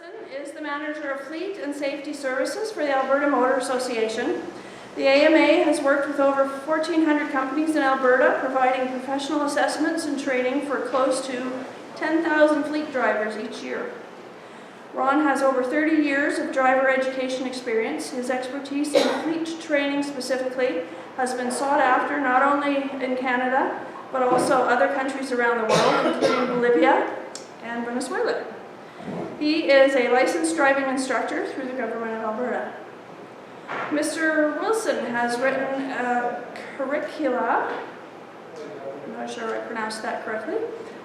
Wilson is the Manager of Fleet and Safety Services for the Alberta Motor Association. The AMA has worked with over 1,400 companies in Alberta, providing professional assessments and training for close to 10,000 fleet drivers each year. Ron has over 30 years of driver education experience. His expertise in fleet training specifically has been sought after not only in Canada, but also other countries around the world, including Bolivia and Venezuela. He is a licensed driving instructor through the government of Alberta. Mr. Wilson has written a curricula, I'm not sure I pronounced that correctly,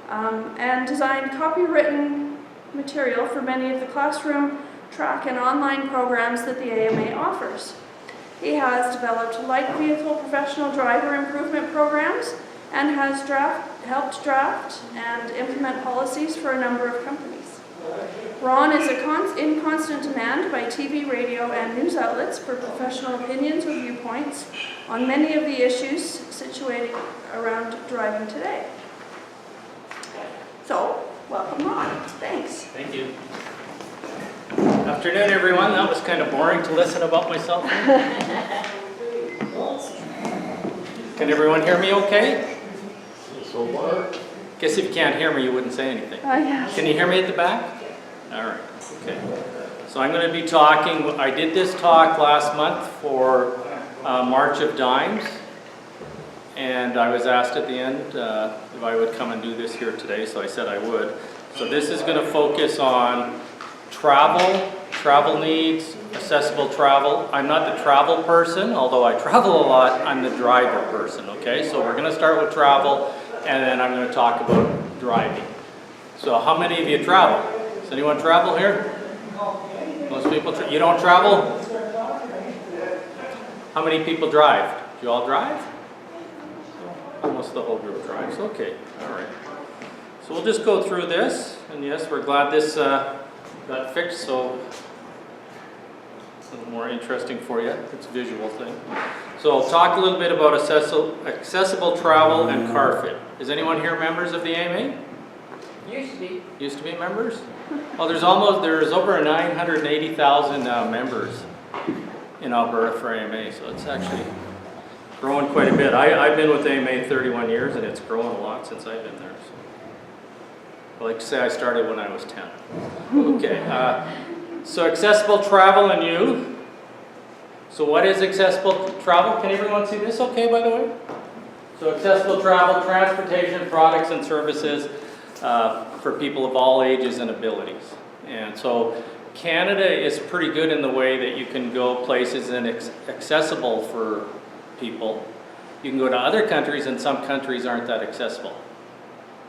and designed copywritten material for many of the classroom, track, and online programs that the AMA offers. He has developed light vehicle professional driver improvement programs and has helped draft and implement policies for a number of companies. Ron is in constant demand by TV, radio, and news outlets for professional opinions or viewpoints on many of the issues situated around driving today. So, welcome Ron. Thanks. Thank you. Afternoon, everyone. That was kind of boring to listen about myself. Can everyone hear me okay? So far. Guess if you can't hear me, you wouldn't say anything. Yeah. Can you hear me at the back? All right. Okay. So I'm going to be talking. I did this talk last month for March of Dimes, and I was asked at the end if I would come and do this here today, so I said I would. So this is going to focus on travel needs, accessible travel. I'm not the travel person, although I travel a lot. I'm the driver person, okay? So we're going to start with travel, and then I'm going to talk about driving. So how many of you travel? Does anyone travel here? Most people, you don't travel? How many people drive? Do you all drive? Almost the whole group drives, okay, all right. So we'll just go through this, and yes, we're glad this got fixed, so it's a little more interesting for you. It's a visual thing. So I'll talk a little bit about accessible travel and car fit. Is anyone here members of the AMA? Used to be. Used to be members? Well, there's over 980,000 members in Alberta for AMA, so it's actually growing quite a bit. I've been with AMA 31 years, and it's grown a lot since I've been there. So. I like to say I started when I was 10. Okay, so accessible travel and you. So what is accessible travel? Can everyone see this okay, by the way? So accessible travel, transportation, products, and services for people of all ages and abilities. And so Canada is pretty good in the way that you can go places and accessible for people. You can go to other countries, and some countries aren't that accessible.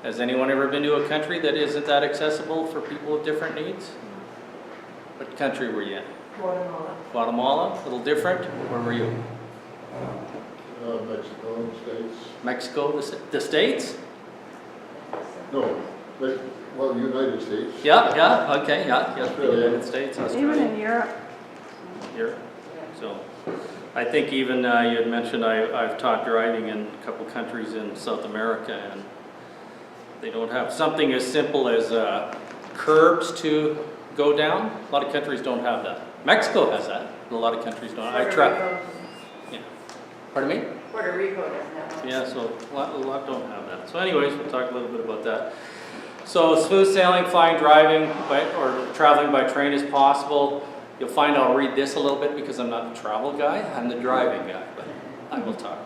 Has anyone ever been to a country that isn't that accessible for people with different needs? What country were you in? Guatemala. Guatemala? A little different? Where were you? Mexico, States. Mexico, the States? No, well, United States. Yeah, okay, yeah, Australia. the United States, Australia. Even in Europe. Europe. So, I think even you had mentioned I've taught driving in a couple countries in South America, and they don't have something as simple as curbs to go down. A lot of countries don't have that. Mexico has that, but a lot of countries don't. Yeah. Pardon me? Puerto Rico doesn't have one. Yeah, so a lot don't have that. So anyways, we'll talk a little bit about that. So smooth sailing, flying, driving, or traveling by train is possible. You'll find I'll read this a little bit because I'm not the travel guy, I'm the driving guy, but I will talk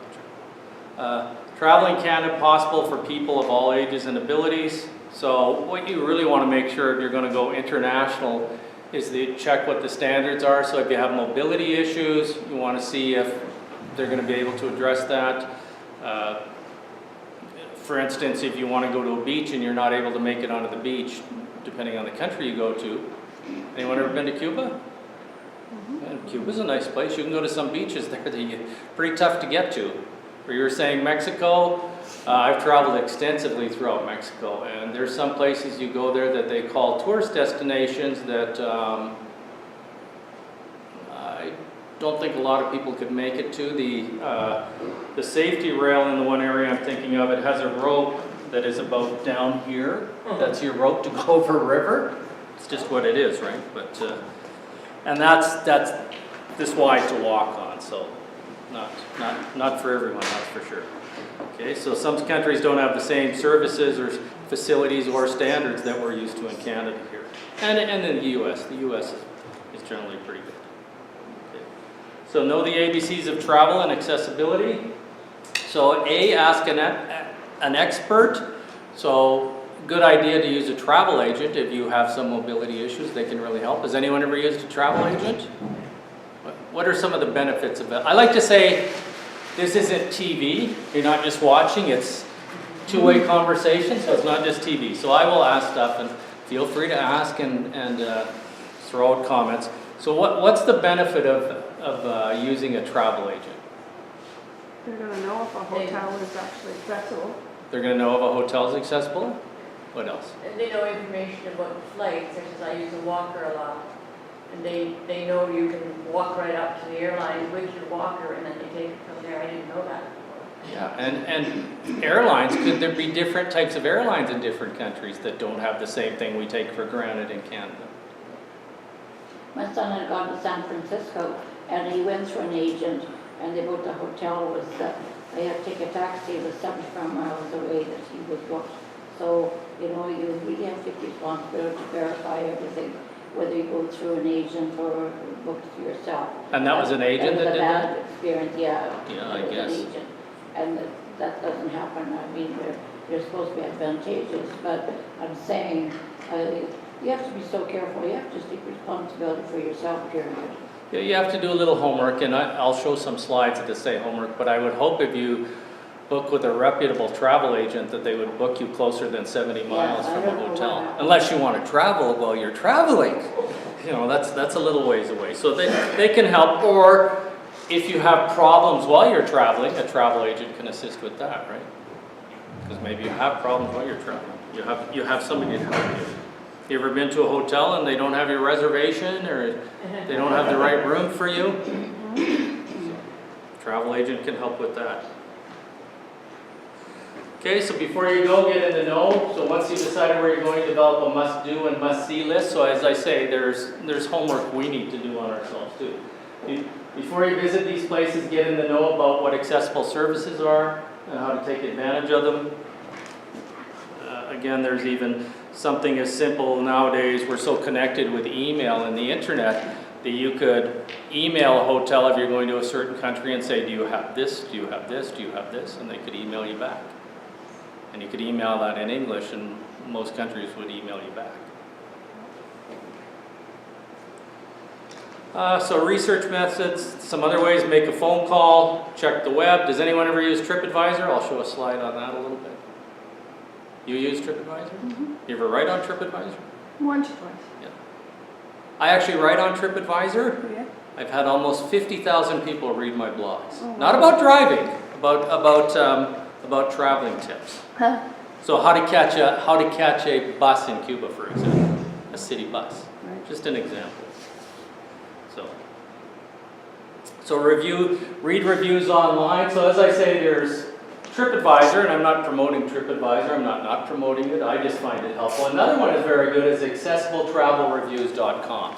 about traveling Canada possible for people of all ages and abilities. So what you really want to make sure if you're going to go international is to check what the standards are. So if you have mobility issues, you want to see if they're going to be able to address that. For instance, if you want to go to a beach and you're not able to make it onto the beach, depending on the country you go to. Anyone ever been to Cuba? Mm-hmm. Cuba's a nice place. You can go to some beaches there that are pretty tough to get to. Or you were saying Mexico, I've traveled extensively throughout Mexico, and there's some places you go there that they call tourist destinations that I don't think a lot of people could make it to. The safety rail in the one area I'm thinking of, it has a rope that is about down here. That's your rope to go over a river. It's just what it is, right? But, and that's this wide to walk on, so not for everyone, that's for sure. Okay, so some countries don't have the same services or facilities or standards that we're used to in Canada here. And in the US. The US is generally pretty good. Okay. So know the ABCs of travel and accessibility. So A, ask an expert. So good idea to use a travel agent if you have some mobility issues. They can really help. Has anyone ever used a travel agent? What are some of the benefits of it? I like to say this isn't TV. You're not just watching. It's two-way conversation, so it's not just TV. So I will ask stuff, and feel free to ask and throw out comments. So what's the benefit of using a travel agent? They're gonna know if a hotel is actually accessible. They're going to know if a hotel is accessible? What else? And they know information about flights, such as I use a walker a lot. And they know you can walk right up to the airline with your walker and then they take it from there. I didn't know that before. Yeah, and airlines, could there be different types of airlines in different countries that don't have the same thing we take for granted in Canada? My son had gone to San Francisco and he went through an agent and they booked a hotel with, they had to take a taxi, it was 75 miles away that he was booked. So, you know, you really have to take responsibility to verify everything, whether you go through an agent or book it yourself. And that was an agent that did that? It was a bad experience, yeah. Yeah, I It was guess. an agent. And that doesn't happen. I mean, they're supposed to be advantageous, but I'm saying, you have to be so careful. You have to take responsibility for yourself, period. Yeah, you have to do a little homework, and I'll show some slides that say homework, but I would hope if you book with a reputable travel agent that they would book you closer than 70 miles I from a don't know hotel. what happened. Unless you want to travel while you're traveling. You know, that's a little ways away. So they can help, or if you have problems while you're traveling, a travel agent can assist with that, right? Because maybe you have problems while you're traveling. You have somebody to help you. You ever been to a hotel and they don't have your reservation or they don't have the right room for you? Travel agent can help with that. Okay, so before you go, get in the know. So once you decided where you're going, develop a must-do and must-see list. So as I say, there's homework we need to do on ourselves too. Before you visit these places, get in the know about what accessible services are and how to take advantage of them. Again, there's even something as simple nowadays, we're so connected with email and the internet that you could email a hotel if you're going to a certain country and say, do you have this, do you have this, do you have this? And they could email you back. And you could email that in English and most countries would email you back. So research methods, some other ways, make a phone call, check the web. Does anyone ever use TripAdvisor? I'll show a slide on that a little bit. You use TripAdvisor? Mm-hmm. You ever write on TripAdvisor? Once or twice. Yeah. I actually write on TripAdvisor. Yeah. I've had almost 50,000 people read my blogs. Oh, wow. Not about driving, about traveling tips. Huh. So how to catch a bus in Cuba, for example, a city bus. Right. Just an example. So read reviews online. So as I say, there's TripAdvisor, and I'm not promoting TripAdvisor. I'm not promoting it. I just find it helpful. Another one is very good is accessibletravelreviews.com.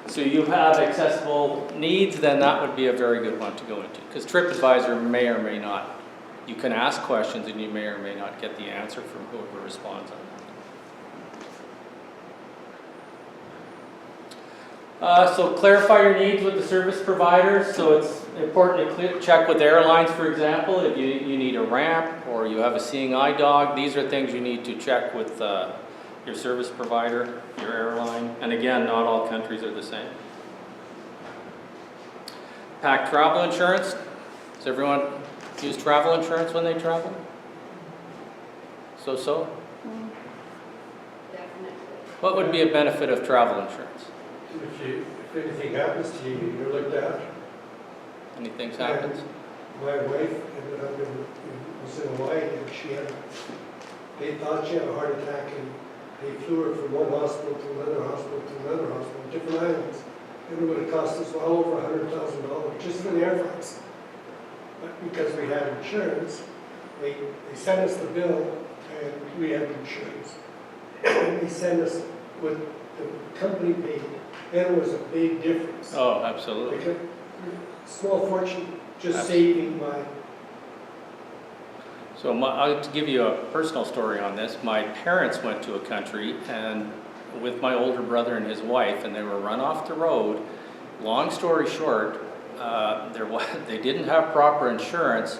So you have accessible needs, then that would be a very good one to go into. Because TripAdvisor may or may not. You can ask questions and you may or may not get the answer from whoever responds on that. So clarify your needs with the service providers. So it's important to check with airlines, for example, if you need a ramp or you have a seeing eye dog. These are things you need to check with your service provider, your airline. And again, not all countries are the same. Pack travel insurance. Does everyone use travel insurance when they travel? So? Definitely. What would be a benefit of travel insurance? If anything happens to you, you're looked after. Anything happens? My wife ended up was in Hawaii and they thought she had a heart attack and they flew her from one hospital to another hospital to another hospital, different islands. And it would have cost us well over $100,000 just for the air flights. But because we had insurance, they sent us the bill and we had insurance. They sent us with the company paid, then it was a big difference. Oh, absolutely. Like a small fortune, just Absolutely. saving my, So I'll give you a personal story on this. My parents went to a country and with my older brother and his wife, and they were run off the road. Long story short, they didn't have proper insurance.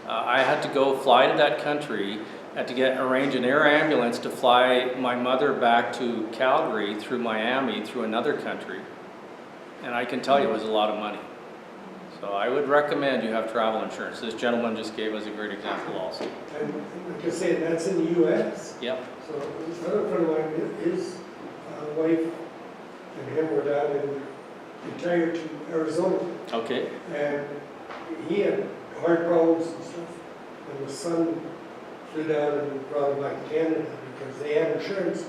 I had to go fly to that country, had to arrange an air ambulance to fly my mother back to Calgary through Miami through another country. And I can tell you it was a lot of money. So I would recommend you have travel insurance. This gentleman just gave us a great example also. and like I say, that's in the US. Yep. So another friend of mine, his wife and him were down and retired to Arizona. Okay. And he had heart problems and stuff. And the son flew down and brought him back to Canada because they had insurance,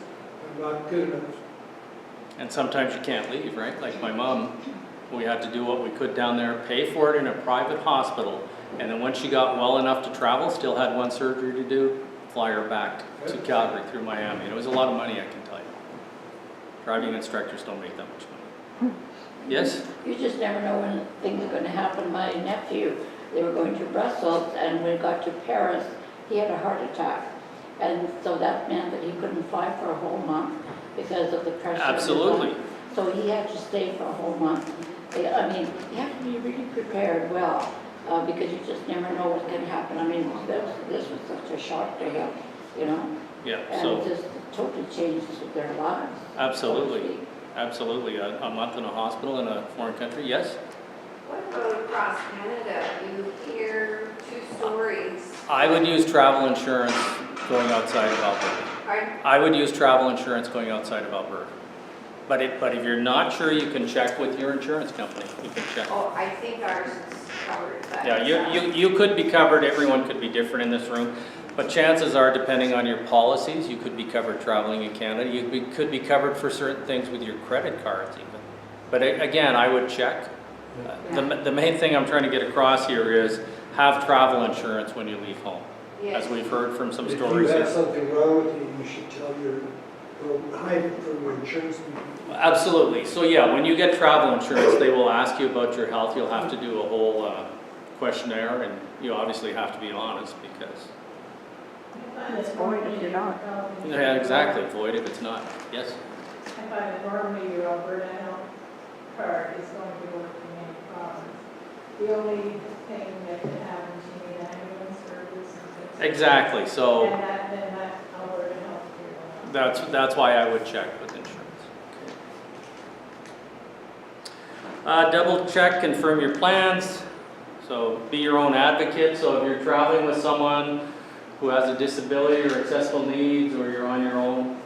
but not good enough. And sometimes you can't leave, right? Like my mom, we had to do what we could down there, pay for it in a private hospital. And then once she got well enough to travel, still had one surgery to do, fly her back to Calgary through Miami. And it was a lot of money, I can tell you. Driving instructors don't make that much money. Yes? You just never know when things are going to happen. My nephew, they were going to Brussels, and when he got to Paris, he had a heart attack. And so that meant that he couldn't fly for a whole month because of the pressure. Absolutely. So he had to stay for a whole month. I mean, you have to be really prepared well, because you just never know what's going to happen. I mean, this was such a shock to him, you know? Yeah, And so it just totally changed their lives. absolutely, absolutely. A month in a hospital in a foreign country, yes? What about across Canada? You hear two stories. I would use travel insurance going outside of Alberta. Pardon? I would use travel insurance going outside of Alberta. But if you're not sure, you can check with your insurance company. You can check. Oh, I think ours is covered, but. Yeah, you could be covered. Everyone could be different in this room. But chances are, depending on your policies, you could be covered traveling in Canada. You could be covered for certain things with your credit cards even. But again, I would check. The main thing I'm trying to get across here is have travel insurance when you leave home. Yes. As we've heard from some If stories you have here. something wrong with you, you should tell hide it from your insurance people. Absolutely. So yeah, when you get travel insurance, they will ask you about your health. You'll have to do a whole questionnaire, and you obviously have to be honest because. It's void if you're not. Yeah, exactly. Void if it's not. Yes. I find that normally your Alberta health card is going to work in any province. The only thing that can happen is you need ambulance service and things. Exactly. So And that Alberta health care. that's why I would check with insurance. Double check, confirm your plans. So be your own advocate. So if you're traveling with someone who has a disability or accessible needs, or you're on your own,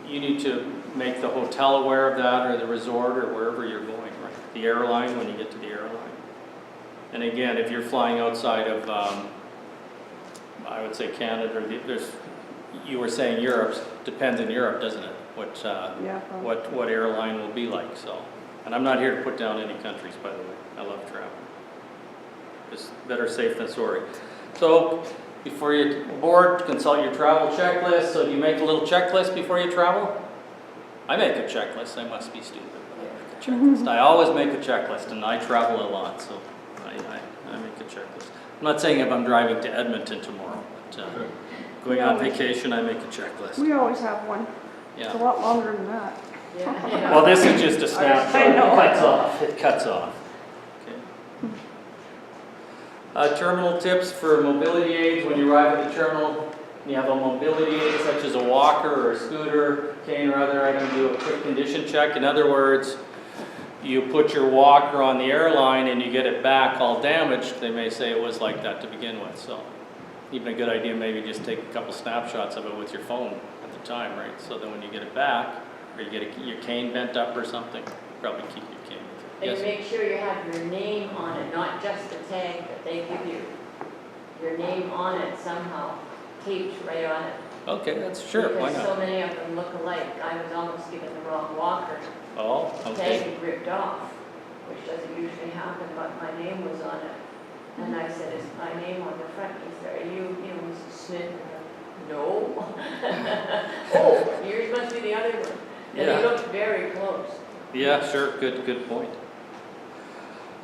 you need to make the hotel aware of that, or the resort, or wherever you're going, right? The airline, when you get to the airline. And again, if you're flying outside of, I would say Canada, you were saying Europe, depends in Europe, doesn't it? What airline will be like, so. And I'm not here to put down any countries, by the way. I love travel. It's better safe than sorry. So, before you board, consult your travel checklist. So do you make a little checklist before you travel? I make a checklist. I must be stupid, but I make a checklist. I always make a checklist, and I travel a lot, so I make a checklist. I'm not saying if I'm driving to Edmonton tomorrow, but going on vacation, I make a checklist. We always have one. It's a Yeah. lot longer than that. Yeah. Well, this is just a snapshot. I know. It cuts off. It cuts off. Okay. Terminal tips for mobility aids. When you arrive at the terminal, you have a mobility aid such as a walker or a scooter, cane or other item, do a quick condition check. In other words, you put your walker on the airline and you get it back all damaged, they may say it was like that to begin with. So even a good idea, maybe just take a couple snapshots of it with your phone at the time, right? So then when you get it back, or you get your cane bent up or something, probably keep your cane with you. And make sure you have your name on it, not just the tag that they give you. Your name on it somehow, taped right on it. Okay, that's sure, why Because so not? many of them look alike. I was almost given the wrong walker. Oh, The okay. tag had ripped off, which doesn't usually happen, but my name was on it. And I said, is my name on the front? He said, are you Mrs. Smith? And I, no. Oh, yours must be the other one. And Yeah. you Yeah, sure, good point.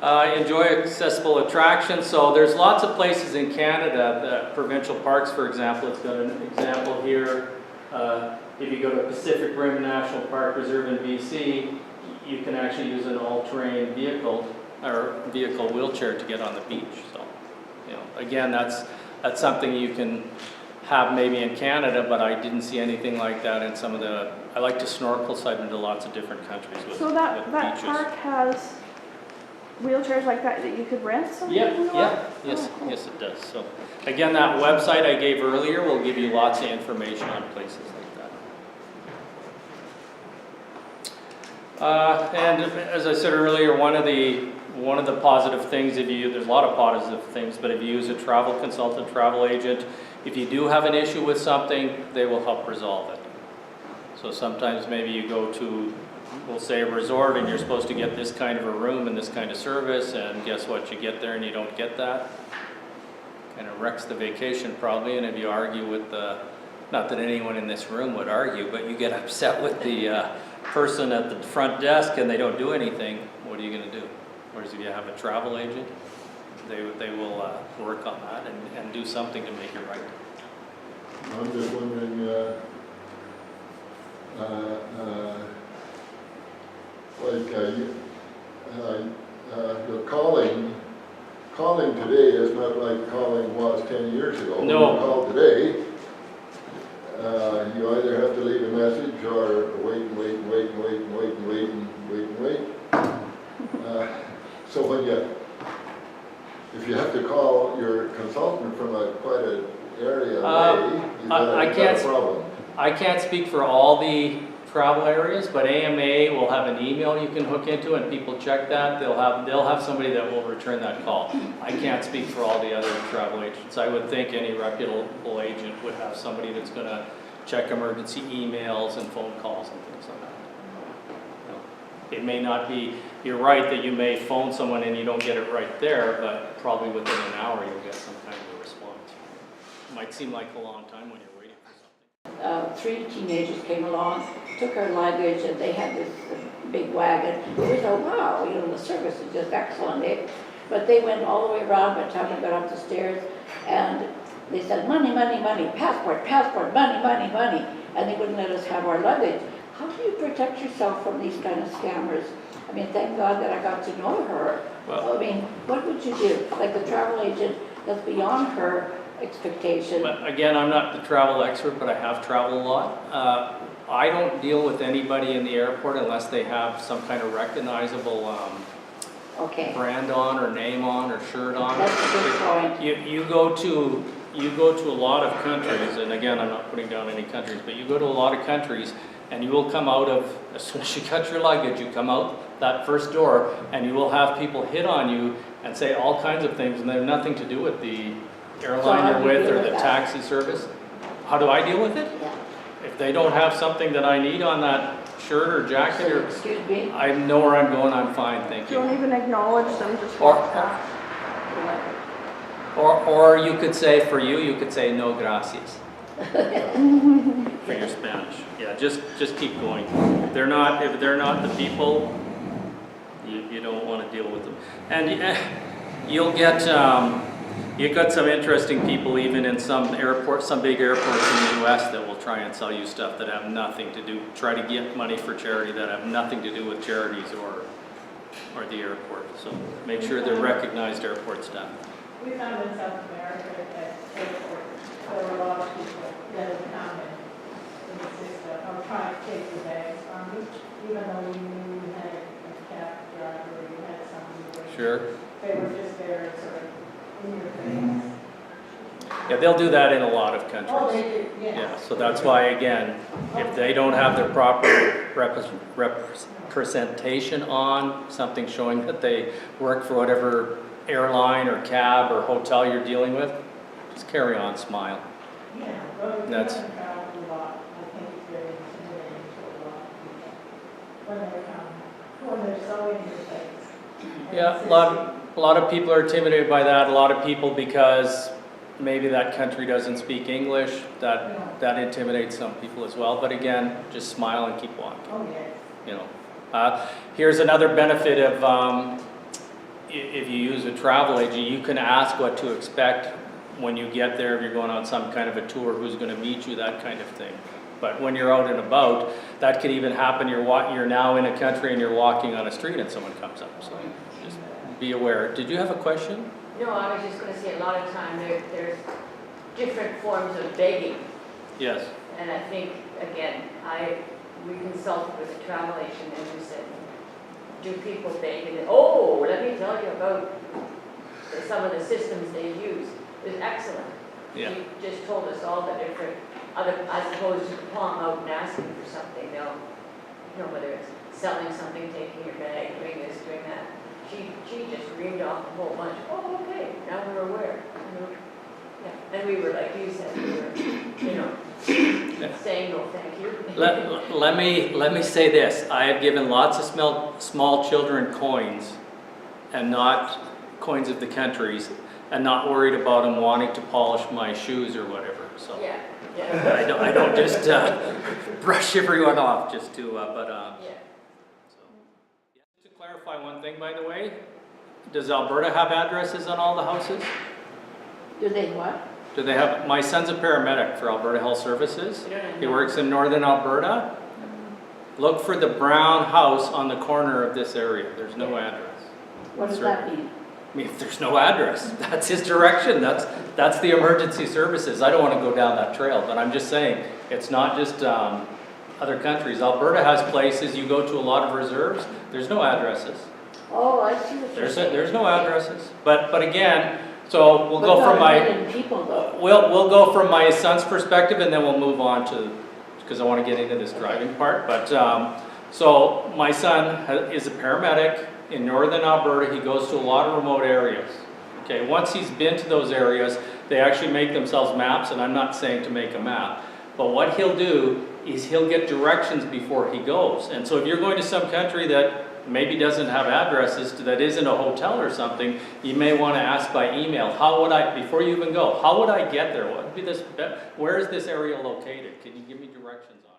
Enjoy accessible attractions. So there's lots of places in Canada, the provincial parks, for example. It's got an example here. If you go to Pacific Rim National Park Reserve in BC, you can actually use an all-terrain vehicle or vehicle wheelchair to get on the beach. So, you know, again, that's something you can have maybe in Canada, but I didn't see anything like that in some of the. I like to snorkel, so I've been to lots of different countries with, So that with that beaches. park has wheelchairs like that you could rent? Yes, it does. So again, that website I gave earlier will give you lots of information on places like that. And as I said earlier, one of the positive things, there's a lot of positive things, but if you use a travel consultant, travel agent, if you do have an issue with something, they will help resolve it. So sometimes maybe you go to, we'll say, a resort and you're supposed to get this kind of a room and this kind of service, and guess what, you get there and you don't get that. Kind of wrecks the vacation probably, and if you argue with the, not that anyone in this room would argue, but you get upset with the person at the front desk and they don't do anything, what are you going to do? Whereas if you have a travel agent, they will work on that and do something to make it right. I'm just wondering, you're calling today is not like calling was 10 years ago. No. When you call today, you either have to leave a message or wait and wait and wait and wait and wait and wait and wait and wait. So if you have to call your consultant from quite an area away, you've got a problem. I can't speak for all the travel areas, but AMA will have an email you can hook into, and people check that. They'll have somebody that will return that call. I can't speak for all the other travel agents. I would think any reputable agent would have somebody that's going to check emergency emails and phone calls and things like that. You know, it may not be. You're right that you may phone someone and you don't get it right there, but probably within an hour you'll get some kind of a response. It might seem like a long time when you're waiting for something. 3 teenagers came along, took our luggage, and they had this big wagon. We thought, wow, you know, the service is just excellent, eh? But they went all the way around by the time we got up the stairs, and they said, money, money, money, passport, passport, money, money, money, and they wouldn't let us have our luggage. How do you protect yourself from these kind of scammers? I mean, thank God that I got to know her. Well, I mean, what would you do? Like the travel agent, that's beyond her expectation. But again, I'm not the travel expert, but I have traveled a lot. I don't deal with anybody in the airport unless they have some kind of recognizable Okay. brand on or name on or shirt on. That's a good point. You go to a lot of countries, and again, I'm not putting down any countries, but you go to a lot of countries and you will come out of, as soon as you got your luggage, you come out that first door and you will have people hit on you and say all kinds of things, and they have nothing to do with the airline you're with or the taxi service. How do I deal with it? Yeah. If they don't have something that I need on that shirt or jacket, or Excuse me? I know where I'm going, I'm fine, thank you. Don't even acknowledge them, just Or- walk past. Or you could say, for you could say no gracias. For your Spanish. Yeah, just keep going. If they're not the people, you don't want to deal with them. And you'll get you've got some interesting people even in some big airports in the US that will try and sell you stuff that have nothing to do, try to get money for charity that have nothing to do with charities or the airport. So make sure they're recognized airport staff. We found in South America at airports, there were a lot of people that would come in the system, or try to take the bags from you, even though you knew you had a cab driver, or you had somebody. Sure. They were just there sort of in your face. Yeah, they'll do that in a lot of Oh, countries. they did, yes. Yeah, so that's why, again, if they don't have their proper representation on, something showing that they work for whatever airline or cab or hotel you're dealing with, just carry on, smile. Yeah, well, if you That's- haven't traveled a lot, I think it's very intimidating to a lot of people when they come, when they're so in your face. And Yeah, it's a lot of people are intimidated by that. A lot of people, because maybe that country doesn't speak English, that intimidates some people as well. But again, just smile and keep walking. Oh, yes. You know, Here's another benefit of if you use a travel agent, you can ask what to expect when you get there, if you're going on some kind of a tour, who's going to meet you, that kind of thing. But when you're out and about, that could even happen. You're now in a country and you're walking on a street and someone comes up. So just be aware. Did you have a question? No, I was just gonna say, a lot of time there's different forms of begging. Yes. And I think, again, we consulted with a travel agent and we said, do people beg? And then, oh, let me tell you about some of the systems they use. It was excellent. Yeah. He just told us all the different, as opposed to pulling out and asking for something, they'll, you know, whether it's selling something, taking your bag, doing this, doing that. She just reamed off a whole bunch. Oh, okay, now we're aware. Yeah. And we were, like you said, we were, you know, saying no thank you. Let me say this. I have given lots of small children coins, and not coins of the countries, and not worried about them wanting to polish my shoes or whatever. So Yeah, yeah. I don't just brush everyone off just to, Yeah. So. Just to clarify one thing, by the way, does Alberta have addresses on all the houses? Do they what? Do they have, my son's a paramedic for Alberta Health Services. You don't He know. works in northern Alberta. Look for the brown house on the corner of this area. There's no address. What does Sir. that mean? I mean, if there's no address, that's his direction. That's the emergency services. I don't want to go down that trail, but I'm just saying, it's not just other countries. Alberta has places, you go to a lot of reserves, there's no addresses. Oh, I see what you're saying. There's no addresses. But again, so we'll go from But not a million people though. we'll go from my son's perspective, and then we'll move on to, because I want to get into this driving part. But so my son is a paramedic in northern Alberta. He goes to a lot of remote areas. Okay, once he's been to those areas, they actually make themselves maps, and I'm not saying to make a map, but what he'll do is he'll get directions before he goes. And so if you're going to some country that maybe doesn't have addresses, that isn't a hotel or something, you may want to ask by email, how would I, before you even go, how would I get there? What would be this, where is this area located? Can you give me directions on